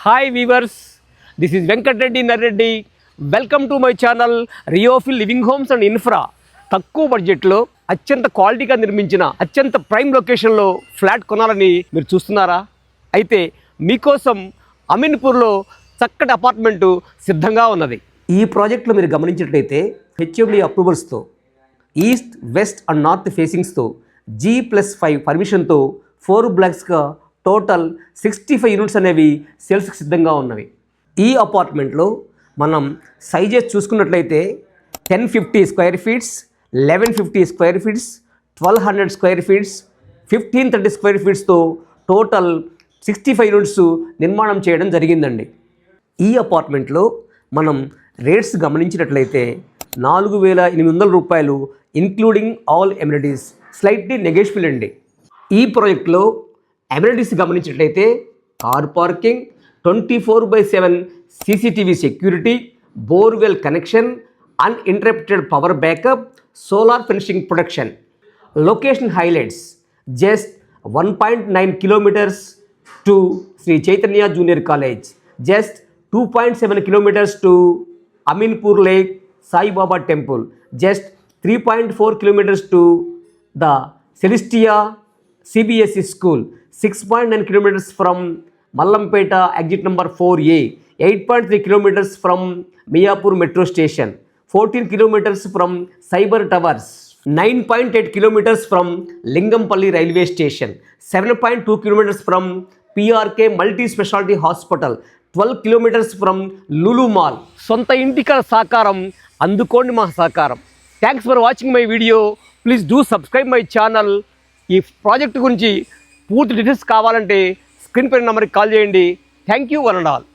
Hi viewers, this is Venkatareddy Narreddy. Welcome to my channel Riofil living homes and infra. తక్కువ బడ్జెట్లో అత్యంత క్వాలిటీగా నిర్మించిన అత్యంత ప్రైమ్ లొకేషన్లో ఫ్లాట్ కొనాలని మీరు చూస్తున్నారా? అయితే మీకోసం అమీన్పూర్లో చక్కటి అపార్ట్మెంటు సిద్ధంగా ఉన్నది. ఈ ప్రాజెక్టులో మీరు గమనించినట్లయితే హెచ్ఎండి అప్రూవల్స్తో ఈస్ట్ వెస్ట్ అండ్ నార్త్ ఫేసింగ్స్తో G+5 పర్మిషన్తో 4 బ్లాక్స్గా టోటల్ 65 యూనిట్స్ అనేవి సేల్స్కి సిద్ధంగా ఉన్నవి. ఈ అపార్ట్మెంట్లో మనం సైజెస్ చూసుకున్నట్లయితే 1050 square feet, 1150 square feet, 1200 square feet, 1530 square ఫీట్స్తో టోటల్ 65 యూనిట్స్ నిర్మాణం చేయడం జరిగిందండి. ఈ అపార్ట్మెంట్లో మనం రేట్స్ గమనించినట్లయితే 4,800 రూపాయలు including all amenities, slightly negotiable అండి. ఈ ప్రాజెక్ట్లో అమ్యూనిటీస్ గమనించినట్లయితే car parking, 24/7 CCTV security, borewell connection, uninterrupted power backup, solar finishing protection. Location highlights: just 1.9 kilometers to Sri Chaitanya junior college, just 2.7 kilometers to Ameenpur lake Saibaba temple, just 3.4 kilometers to the Celestia CBSE school, 6.9 kilometers from Mallampeta exit number 4A, 8.3 kilometers from Miyapur metro station, 14 kilometers from Cyber Towers, 9.8 kilometers from Lingampalli railway station, 7.2 kilometers from PRK multi specialty hospital, 12 kilometers from Lulu Mall. సొంత ఇంటికల సాకారం, అందుకోండి మా సహకారం. Thanks for watching my video. Please do subscribe my channel. ఈ project గురించి పూర్తి details కావాలంటే screen పైన నెంబర్కి కాల్ చేయండి. Thank you one and all.